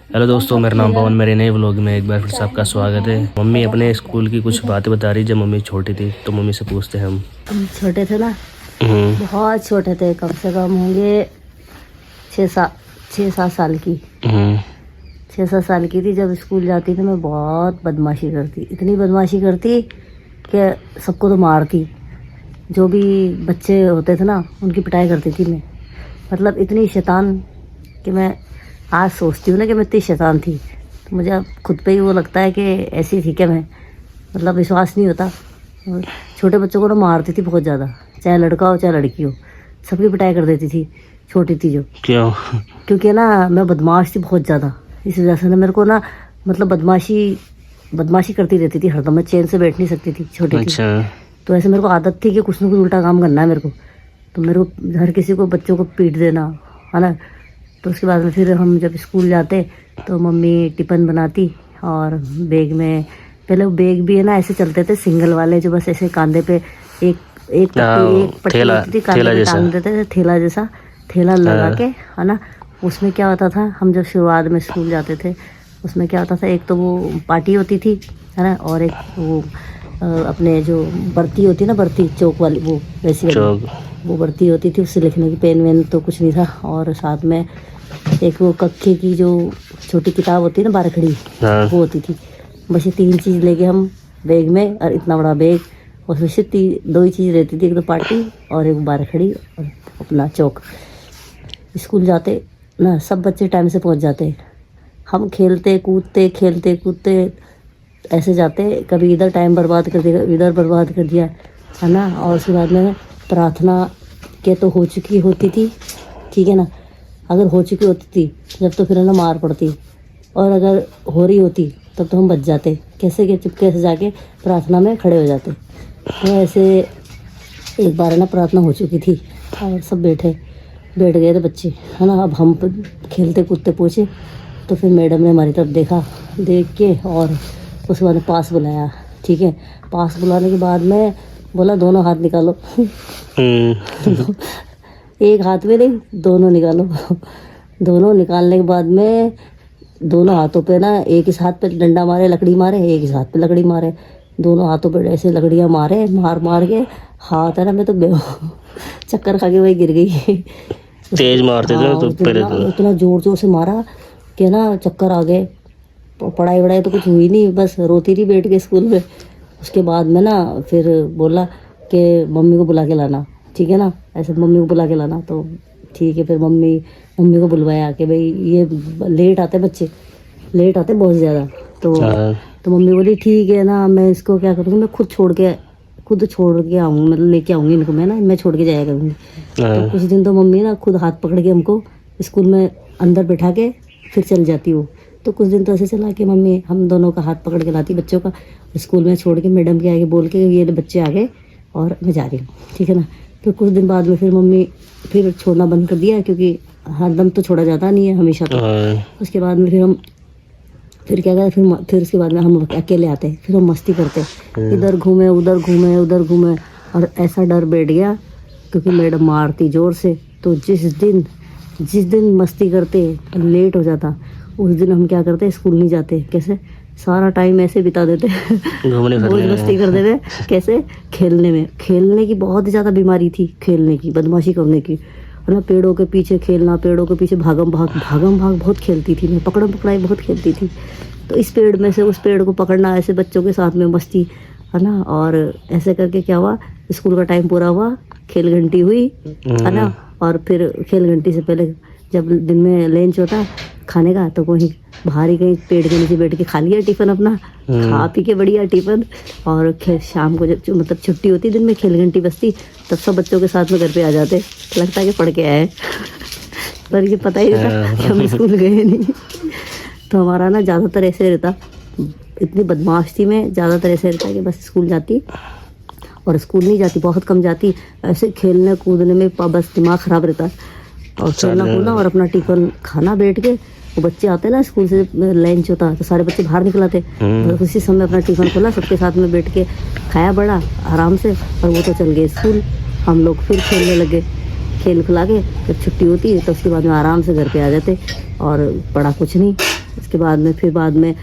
Hello दोस्तों, मेरा नाम पवन। मेरे नए व्लॉग में एक बार फिर से आपका स्वागत है। मम्मी अपने स्कूल की कुछ बातें बता रही जब मम्मी छोटी थी, तो मम्मी से पूछते हैं हम छोटे थे ना, बहुत छोटे थे, कम से कम होंगे 6-7 साल की। 6-7 साल की थी जब स्कूल जाती थी। मैं बहुत बदमाशी करती, इतनी बदमाशी करती कि सबको तो मारती। जो भी बच्चे होते थे ना, उनकी पिटाई करती थी मैं। मतलब इतनी शैतान कि मैं आज सोचती हूँ ना कि मैं इतनी शैतान थी, तो मुझे अब खुद पे ही वो लगता है कि ऐसी थी क्या मैं। मतलब विश्वास नहीं होता। और छोटे बच्चों को ना मारती थी बहुत ज़्यादा, चाहे लड़का हो चाहे लड़की हो, सबकी पिटाई कर देती थी। छोटी थी जो, क्यों? क्योंकि ना मैं बदमाश थी बहुत ज़्यादा। इस वजह से ना मेरे को ना, मतलब बदमाशी करती रहती थी हरदम। मैं चैन से बैठ नहीं सकती थी, छोटी थी। तो ऐसे मेरे को आदत थी कि कुछ ना कुछ उल्टा काम करना है मेरे को। तो मेरे को हर किसी को, बच्चों को पीट देना है ना। तो उसके बाद में फिर हम जब स्कूल जाते तो मम्मी टिफ़िन बनाती, और बैग में, पहले वो बैग भी है ना ऐसे चलते थे सिंगल वाले, जो बस ऐसे कांधे पे एक पट्टी होती थी, कांधे पे टांग देते थे, थैला जैसा, थैला लगा के, है ना। उसमें क्या होता था, हम जब शुरुआत में स्कूल जाते थे, उसमें क्या होता था, एक तो वो पार्टी होती थी, है ना, और एक वो अपने जो बर्ती होती ना, बर्ती चौक वाली, वो वैसी वाली वो बर्ती होती थी। उससे लिखने की पेन वेन तो कुछ नहीं था। और साथ में एक वो कक्के की जो छोटी किताब होती है ना, बारखड़ी, वो होती थी। बस ये 3 चीज़ लेके हम बैग में, और इतना बड़ा बैग, उसमें से 2 ही चीज़ रहती थी, एक तो पार्टी और एक बारखड़ी और अपना चौक। स्कूल जाते ना, सब बच्चे टाइम से पहुंच जाते। हम खेलते कूदते ऐसे जाते, कभी इधर टाइम बर्बाद कर दिया, इधर बर्बाद कर दिया, है ना। और उसके बाद में प्रार्थना के तो हो चुकी होती थी, ठीक है ना। अगर हो चुकी होती थी जब, तो फिर है ना मार पड़ती, और अगर हो रही होती तब तो हम बच जाते, कैसे के चुपके से जाके प्रार्थना में खड़े हो जाते। तो ऐसे एक बार है ना प्रार्थना हो चुकी थी, और सब बैठ गए थे बच्चे, है ना। अब हम खेलते कूदते पहुँचे, तो फिर मैडम ने हमारी तरफ देख के, और उसके बाद पास बुलाया, ठीक है। पास बुलाने के बाद में बोला, दोनों हाथ निकालो। एक हाथ में नहीं, दोनों निकालो। दोनों निकालने के बाद में दोनों हाथों पे ना, एक इस हाथ पे डंडा मारे, लकड़ी मारे, एक इस हाथ पे लकड़ी मारे, दोनों हाथों पे ऐसे लकड़ियाँ मारे, मार के हाथ है ना, मैं तो चक्कर खा के वही गिर गई। तेज मारते थे तो पहले तो इतना जोर से मारा कि ना चक्कर आ गए। पढ़ाई तो कुछ हुई नहीं, बस रोती रही बैठ के स्कूल में। उसके बाद में ना फिर बोला कि मम्मी को बुला के लाना, ठीक है ना, ऐसे मम्मी को बुला के लाना। तो ठीक है, फिर मम्मी को बुलवाया कि भाई ये लेट आते बच्चे, लेट आते बहुत ज़्यादा। तो मम्मी बोली ठीक है ना, मैं इसको क्या करूँगी, मैं खुद छोड़ के आऊँगी, मतलब लेके आऊँगी इनको, मैं छोड़ के जाया करूँगी। तो कुछ दिन तो मम्मी ना खुद हाथ पकड़ के हमको स्कूल में अंदर बैठा के फिर चल जाती वो। तो कुछ दिन तो ऐसे चला कि मम्मी हम दोनों का हाथ पकड़ के लाती बच्चों का, स्कूल में छोड़ के, मैडम के आगे बोल के ये बच्चे आ गए और मैं जा रही हूँ, ठीक है ना। फिर कुछ दिन बाद में फिर मम्मी फिर छोड़ना बंद कर दिया, क्योंकि हरदम तो छोड़ा जाता नहीं है हमेशा। तो उसके बाद में फिर क्या कहते, फिर उसके बाद में हम अकेले आते, फिर हम मस्ती करते, इधर घूमे उधर घूमे, और ऐसा डर बैठ गया क्योंकि मैडम मारती ज़ोर से। तो जिस दिन मस्ती करते लेट हो जाता, उस दिन हम क्या करते, स्कूल नहीं जाते। कैसे? सारा टाइम ऐसे बिता देते, मौज मस्ती कर देते। कैसे? खेलने की बहुत ज़्यादा बीमारी थी, खेलने की, बदमाशी करने की, है ना। पेड़ों के पीछे खेलना, पेड़ों के पीछे भागम भाग बहुत खेलती थी मैं। पकड़म पकड़ाई बहुत खेलती थी। तो इस पेड़ में से उस पेड़ को पकड़ना, ऐसे बच्चों के साथ में मस्ती, है ना। और ऐसे करके क्या हुआ, स्कूल का टाइम पूरा हुआ, खेल घंटी हुई, है ना। और फिर खेल घंटी से पहले जब दिन में लंच होता खाने का, तो कोई बाहर ही कहीं पेड़ के नीचे बैठ के खा लिया टिफ़िन अपना, खा पी के बढ़िया टिफ़िन। और शाम को जब मतलब छुट्टी होती, दिन में खेल घंटी बजती, तब सब बच्चों के साथ में घर पे आ जाते, लगता है कि पढ़ के आए। पर ये पता ही नहीं था कि हम स्कूल गए नहीं। तो हमारा ना ज़्यादातर ऐसे रहता, इतनी बदमाश थी मैं, ज़्यादातर ऐसे रहता कि बस स्कूल जाती और स्कूल नहीं जाती, बहुत कम जाती, ऐसे खेलने कूदने में बस दिमाग ख़राब रहता। और खेलना कूदना और अपना टिफ़िन खाना बैठ के। वो बच्चे आते ना स्कूल से, लंच होता तो सारे बच्चे बाहर निकलाते, तो उसी समय अपना टिफ़िन खोला, सबके साथ में बैठ के खाया बड़ा आराम से, और वो तो चल गए स्कूल। हम लोग फिर खेलने लगे, खेल खिला के जब छुट्टी होती है तो उसके बाद में आराम से घर पे आ जाते, और पढ़ा कुछ नहीं, उसके बाद में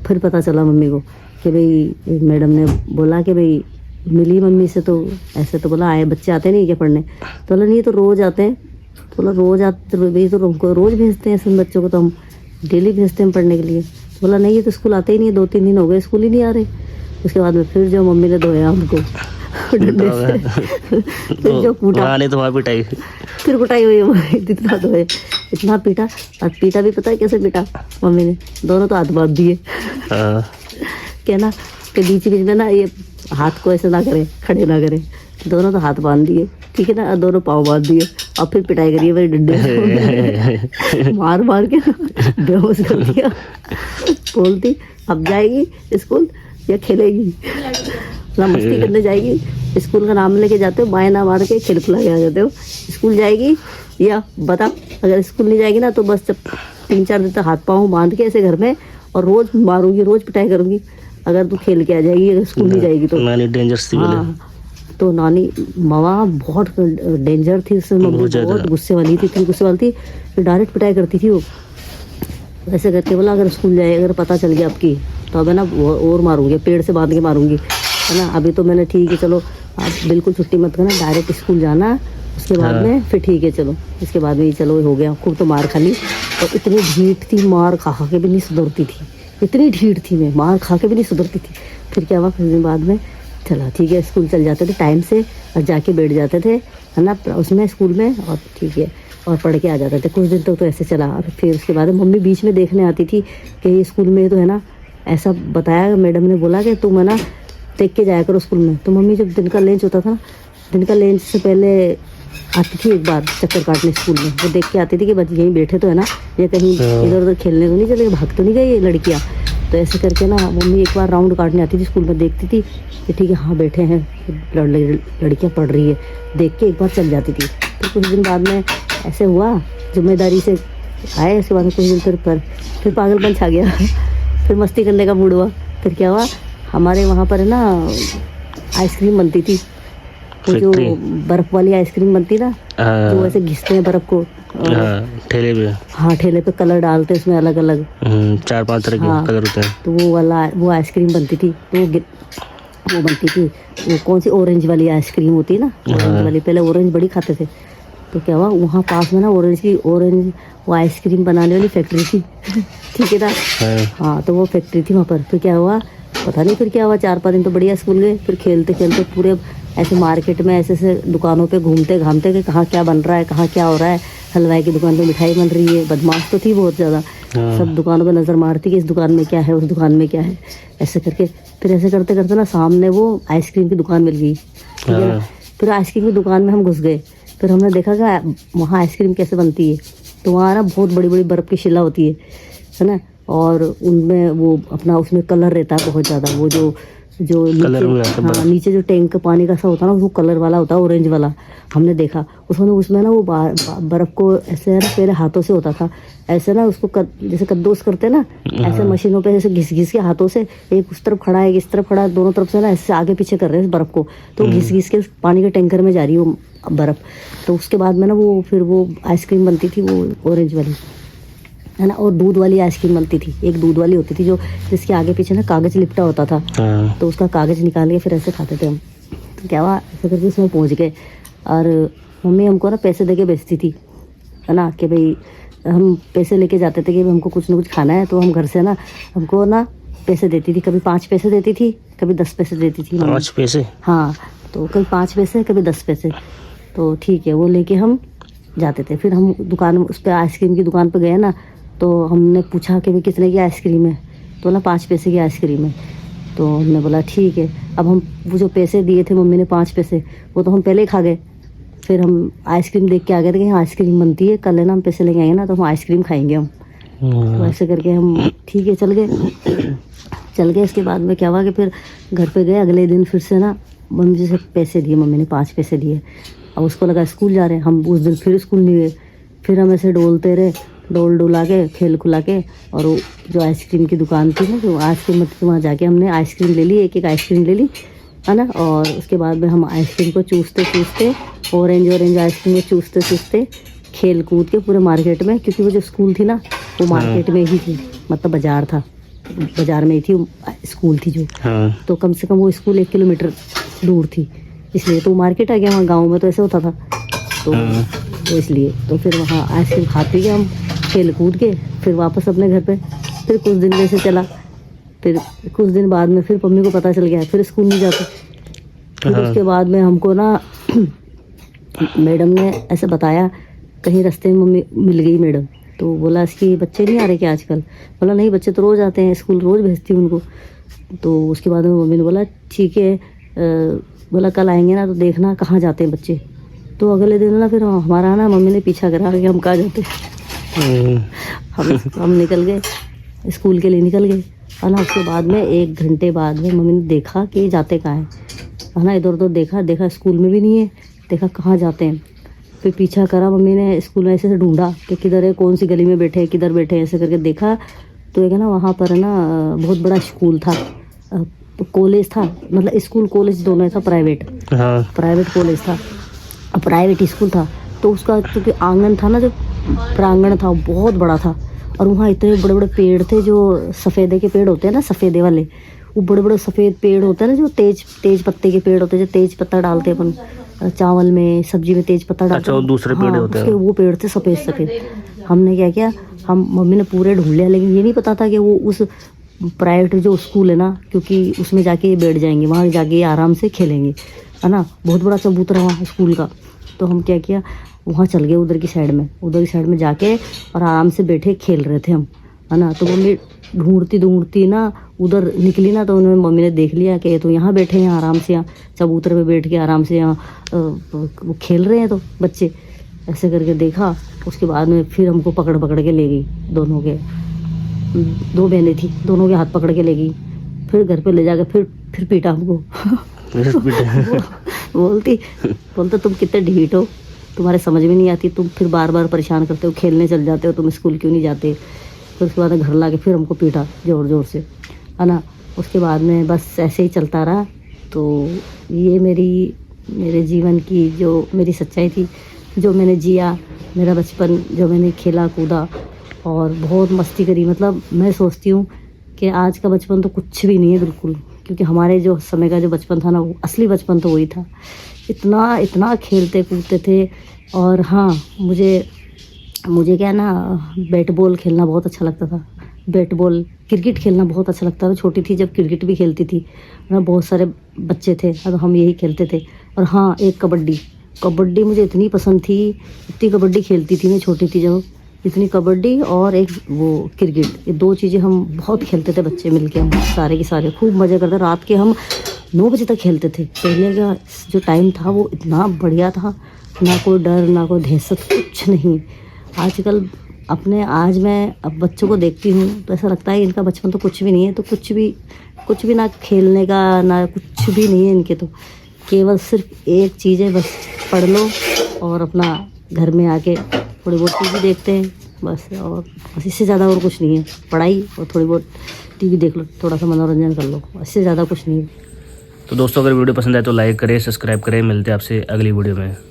फिर पता चला मम्मी को कि भाई मैडम ने बोला कि भाई मिली मम्मी से, तो ऐसे तो बोला आए बच्चे आते नहीं क्या पढ़ने, तो बोला नहीं तो रोज़ आते हैं, तो बोला रोज़ आते भाई तो हमको रोज़ भेजते हैं ऐसे बच्चों को, तो हम डेली भेजते हैं पढ़ने के लिए। तो बोला नहीं ये तो स्कूल आते ही नहीं, 2-3 दिन हो गए स्कूल ही नहीं आ रहे। उसके बाद में फिर जो मम्मी ने धोया हमको डंडे से, फिर जो कूटा, तो वहाँ पिटाई, फिर कुटाई हुई हमारी, इतना धोए, इतना पीटा। और पीटा भी पता है कैसे पीटा मम्मी ने, दोनों तो हाथ बांध दिए, कहना कि बीच बीच में ना ये हाथ को ऐसे ना करे, खड़े ना करे, दोनों तो हाथ बांध दिए, ठीक है ना, दोनों पाँव बांध दिए और फिर पिटाई करिए मेरे डंडे से मार मार के बेहोश कर दिया। बोलती अब जाएगी स्कूल या खेलेगी, ना मस्ती करने जाएगी, स्कूल का नाम लेके जाते हो बाएं ना मार के खेल खुला के आ जाते हो, स्कूल जाएगी या बता। अगर स्कूल नहीं जाएगी ना तो बस जब 3-4 दिन तक हाथ पाँव बांध के ऐसे घर में, और रोज मारूंगी, रोज पिटाई करूंगी अगर तू खेल के आ जाएगी, अगर स्कूल नहीं जाएगी तो। नानी डेंजरस थी हाँ, तो नानी मामा बहुत डेंजर थी, उससे मम्मी बहुत गुस्से वाली थी, इतनी गुस्से वाली थी कि डायरेक्ट पिटाई करती थी वो। ऐसे करके बोला अगर स्कूल जाए, अगर पता चल गया आपकी तो अब है ना और मारूंगी, पेड़ से बांध के मारूंगी, है ना। अभी तो मैंने ठीक है चलो आप बिल्कुल छुट्टी मत करना, डायरेक्ट स्कूल जाना, उसके बाद में फिर ठीक है चलो, इसके बाद में चलो हो गया। खूब तो मार खा ली, और इतनी ढीठ थी, मार खा के भी नहीं सुधरती थी, इतनी ढीठ थी मैं, मार खा के भी नहीं सुधरती थी। फिर क्या हुआ, फिर बाद में चला ठीक है, स्कूल चल जाते थे टाइम से और जाके बैठ जाते थे, है ना, उसमें स्कूल में, और ठीक है और पढ़ के आ जाते थे। कुछ दिन तक तो ऐसे चला, और फिर उसके बाद मम्मी बीच में देखने आती थी कि स्कूल में तो है ना, ऐसा बताया मैडम ने बोला कि तुम है ना देख के जाया करो स्कूल में। तो मम्मी जब दिन का लंच होता था, दिन का लंच से पहले आती थी एक बार चक्कर काटने स्कूल में, वो देख के आती थी कि बच्चे यहीं बैठे तो है ना, ये कहीं इधर उधर खेलने तो नहीं चले, भाग तो नहीं गई ये लड़कियाँ। तो ऐसे करके ना मम्मी एक बार राउंड काटने आती थी स्कूल में, देखती थी कि ठीक है हाँ बैठे हैं लड़कियाँ पढ़ रही है, देख के एक बार चल जाती थी। फिर कुछ दिन बाद में ऐसे हुआ, जिम्मेदारी से आए, उसके बाद में कुछ दिन फिर पागलपन छा गया फिर मस्ती करने का मूड हुआ। फिर क्या हुआ, हमारे वहाँ पर है ना आइसक्रीम बनती थी, वो जो बर्फ वाली आइसक्रीम बनती ना, जो ऐसे घिसते हैं बर्फ को, ठेले पे, हाँ ठेले पे कलर डालते हैं उसमें अलग अलग 4-5 तरह के कलर होते हैं, तो वो आइसक्रीम बनती थी। तो वो बनती थी, वो कौन सी ऑरेंज वाली आइसक्रीम होती है ना, ऑरेंज वाली, पहले ऑरेंज बड़ी खाते थे। तो क्या हुआ, वहाँ पास में ना ऑरेंज वो आइसक्रीम बनाने वाली फैक्ट्री थी ठीक है ना, हाँ तो वो फैक्ट्री थी वहाँ पर। फिर क्या हुआ पता नहीं, फिर क्या हुआ, 4-5 दिन तो बढ़िया स्कूल गए, फिर खेलते खेलते पूरे ऐसे मार्केट में ऐसे दुकानों पे घूमते घामते कि कहाँ क्या बन रहा है, कहाँ क्या हो रहा है, हलवाई की दुकान पे मिठाई बन रही है, बदमाश तो थी बहुत ज़्यादा, सब दुकानों पे नज़र मारती कि इस दुकान में क्या है, उस दुकान में क्या है, ऐसे करके। फिर ऐसे करते करते ना सामने वो आइसक्रीम की दुकान मिल गई, ठीक है ना। फिर आइसक्रीम की दुकान में हम घुस गए, फिर हमने देखा कि वहाँ आइसक्रीम कैसे बनती है। तो वहाँ ना बहुत बड़ी बड़ी बर्फ़ की शिला होती है ना, और उनमें वो अपना उसमें कलर रहता है बहुत ज़्यादा, वो जो नीचे, हाँ नीचे जो टैंक पानी का सा होता है ना, वो कलर वाला होता है, ऑरेंज वाला। हमने देखा उसमें ना वो बर्फ़ को ऐसे ना पहले हाथों से होता था, ऐसे ना उसको जैसे कद्दूस करते ना, ऐसे मशीनों पे ऐसे घिस घिस के हाथों से, एक उस तरफ खड़ा है एक इस तरफ खड़ा है, दोनों तरफ से ना ऐसे आगे पीछे कर रहे हैं बर्फ़ को, तो घिस घिस के पानी के टैंकर में जा रही है वो बर्फ़। तो उसके बाद में ना वो फिर वो आइसक्रीम बनती थी वो ऑरेंज वाली, है ना। और दूध वाली आइसक्रीम बनती थी, एक दूध वाली होती थी जो जिसके आगे पीछे ना कागज़ लिपटा होता था, तो उसका कागज़ निकाल के फिर ऐसे खाते थे हम। तो क्या हुआ, ऐसे करके उसमें पहुँच गए, और मम्मी हमको ना पैसे दे के बेचती थी, है ना, कि भाई हम पैसे लेके जाते थे कि हमको कुछ ना कुछ खाना है, तो हम घर से ना हमको ना पैसे देती थी, कभी 5 पैसे देती थी, कभी 10 पैसे देती थी। 5 पैसे, हाँ, तो कभी 5 पैसे कभी 10 पैसे, तो ठीक है वो लेके हम जाते थे। फिर हम दुकान उस पर आइसक्रीम की दुकान पर गए ना, तो हमने पूछा कि भाई कितने की आइसक्रीम है, तो ना 5 पैसे की आइसक्रीम है। तो हमने बोला ठीक है। अब हम वो जो पैसे दिए थे मम्मी ने 5 पैसे, वो तो हम पहले ही खा गए। फिर हम आइसक्रीम देख के आ गए थे कि हाँ आइसक्रीम बनती है, कल है ना हम पैसे लेके आएंगे ना तो हम आइसक्रीम खाएंगे हम। तो ऐसे करके हम ठीक है चल गए। इसके बाद में क्या हुआ कि फिर घर पे गए, अगले दिन फिर से ना मम्मी से पैसे दिए, मम्मी ने 5 पैसे दिए। अब उसको लगा स्कूल जा रहे हैं, हम उस दिन फिर स्कूल नहीं गए। फिर हम ऐसे डोलते रहे, डोल डुला के खेल खुला के, और वो जो आइसक्रीम की दुकान थी ना, जो आइसक्रीम मतलब वहाँ जाके हमने आइसक्रीम ले ली, एक आइसक्रीम ले ली, है ना। और उसके बाद में हम आइसक्रीम को चूसते ऑरेंज आइसक्रीम को चूसते खेल कूद के पूरे मार्केट में, क्योंकि वो जो स्कूल थी ना वो मार्केट में ही थी, मतलब बाजार था, बाजार में ही थी स्कूल थी जो, हाँ। तो कम से कम वो स्कूल 1 किलोमीटर दूर थी, इसलिए तो मार्केट आ गया। वहाँ गाँव में तो ऐसे होता था, तो इसलिए तो फिर वहाँ आइसक्रीम खा पी के हम खेल कूद के फिर वापस अपने घर पे। फिर कुछ दिन वैसे चला, फिर कुछ दिन बाद में फिर मम्मी को पता चल गया, फिर स्कूल नहीं जाते। फिर उसके बाद में हमको ना मैडम ने ऐसे बताया, कहीं रास्ते में मम्मी मिल गई मैडम, तो बोला इसकी बच्चे नहीं आ रहे क्या आजकल? बोला नहीं, बच्चे तो रोज़ आते हैं, स्कूल रोज़ भेजती हूँ उनको। तो उसके बाद में मम्मी ने बोला ठीक है, बोला कल आएंगे ना तो देखना कहाँ जाते हैं बच्चे। तो अगले दिन ना फिर हमारा ना मम्मी ने पीछा करा कि हम कहाँ जाते। हम निकल गए, स्कूल के लिए निकल गए, है ना। उसके बाद में 1 घंटे बाद में मम्मी ने देखा कि जाते कहाँ हैं, है ना। इधर उधर देखा स्कूल में भी नहीं है, देखा कहाँ जाते हैं। फिर पीछा करा मम्मी ने, स्कूल में ऐसे ढूंढा कि किधर है, कौन सी गली में बैठे हैं, किधर बैठे हैं, ऐसे करके देखा। तो एक है ना वहाँ पर ना बहुत बड़ा स्कूल था, कॉलेज था, मतलब स्कूल कॉलेज दोनों था, प्राइवेट कॉलेज था, प्राइवेट स्कूल था। तो उसका क्योंकि आंगन था ना, जो प्रांगण था बहुत बड़ा था, और वहाँ इतने बड़े बड़े पेड़ थे, जो सफ़ेदे के पेड़ होते हैं ना, सफ़ेदे वाले, वो बड़े बड़े सफ़ेद पेड़ होते हैं ना, जो तेज पत्ते के पेड़ होते हैं, जो तेज पत्ता डालते हैं अपन चावल में, सब्जी में तेज पत्ता डालते हैं। दूसरे पेड़ होते हैं, वो पेड़ थे सफ़ेद। हमने क्या किया, हम मम्मी ने पूरे ढूंढ लिया, लेकिन ये नहीं पता था कि वो उस प्राइवेट जो स्कूल है ना, क्योंकि उसमें जाके ये बैठ जाएंगे, वहाँ जाके ये आराम से खेलेंगे, है ना। बहुत बड़ा चबूतरा वहाँ स्कूल का। तो हम क्या किया, वहाँ चल गए उधर की साइड में जाके, और आराम से बैठे खेल रहे थे हम, है ना। तो मम्मी ढूंढती ना उधर निकली ना, तो उन्होंने मम्मी ने देख लिया कि तो यहाँ बैठे हैं आराम से, यहाँ चबूतरे पे बैठ के आराम से यहाँ वो खेल रहे हैं तो बच्चे, ऐसे करके देखा। उसके बाद में फिर हमको पकड़ के ले गई, दोनों के 2 बहनें थी, दोनों के हाथ पकड़ के ले गई। फिर घर पे ले जाकर फिर पीटा हमको। बोलते तुम कितने ढीठ हो, तुम्हारे समझ में नहीं आती, तुम फिर बार बार परेशान करते हो, खेलने चल जाते हो, तुम स्कूल क्यों नहीं जाते। फिर उसके बाद घर ला के फिर हमको पीटा ज़ोर से, है ना। उसके बाद में बस ऐसे ही चलता रहा। तो ये मेरे जीवन की जो मेरी सच्चाई थी, जो मैंने जिया, मेरा बचपन, जो मैंने खेला कूदा और बहुत मस्ती करी। मतलब मैं सोचती हूँ कि आज का बचपन तो कुछ भी नहीं है बिल्कुल, क्योंकि हमारे जो समय का जो बचपन था ना, वो असली बचपन तो वही था। इतना खेलते कूदते थे। और हाँ, मुझे क्या ना, बैट बॉल खेलना बहुत अच्छा लगता था, बैट बॉल, क्रिकेट खेलना बहुत अच्छा लगता था। छोटी थी जब क्रिकेट भी खेलती थी ना, बहुत सारे बच्चे थे, अब हम यही खेलते थे। और हाँ, एक कबड्डी मुझे इतनी पसंद थी, इतनी कबड्डी खेलती थी मैं छोटी थी जब, इतनी कबड्डी और एक वो क्रिकेट, ये 2 चीज़ें हम बहुत खेलते थे बच्चे मिलके, हम सारे के सारे खूब मज़े करते। रात के हम 9 बजे तक खेलते थे। पहले का जो टाइम था वो इतना बढ़िया था, ना कोई डर, ना कोई दहशत, कुछ नहीं। आजकल आज मैं अब बच्चों को देखती हूँ तो ऐसा लगता है इनका बचपन तो कुछ भी नहीं है। तो कुछ भी ना खेलने का, ना कुछ भी नहीं है इनके। तो केवल सिर्फ एक चीज़ है, बस पढ़ लो और अपना घर में आके थोड़ी बहुत टीवी देखते हैं बस, और बस इससे ज़्यादा और कुछ नहीं है। पढ़ाई और थोड़ी बहुत टीवी देख लो, थोड़ा सा मनोरंजन कर लो, इससे ज़्यादा कुछ नहीं है। तो दोस्तों, अगर वीडियो पसंद आए तो लाइक करें, सब्सक्राइब करें। मिलते हैं आपसे अगली वीडियो में।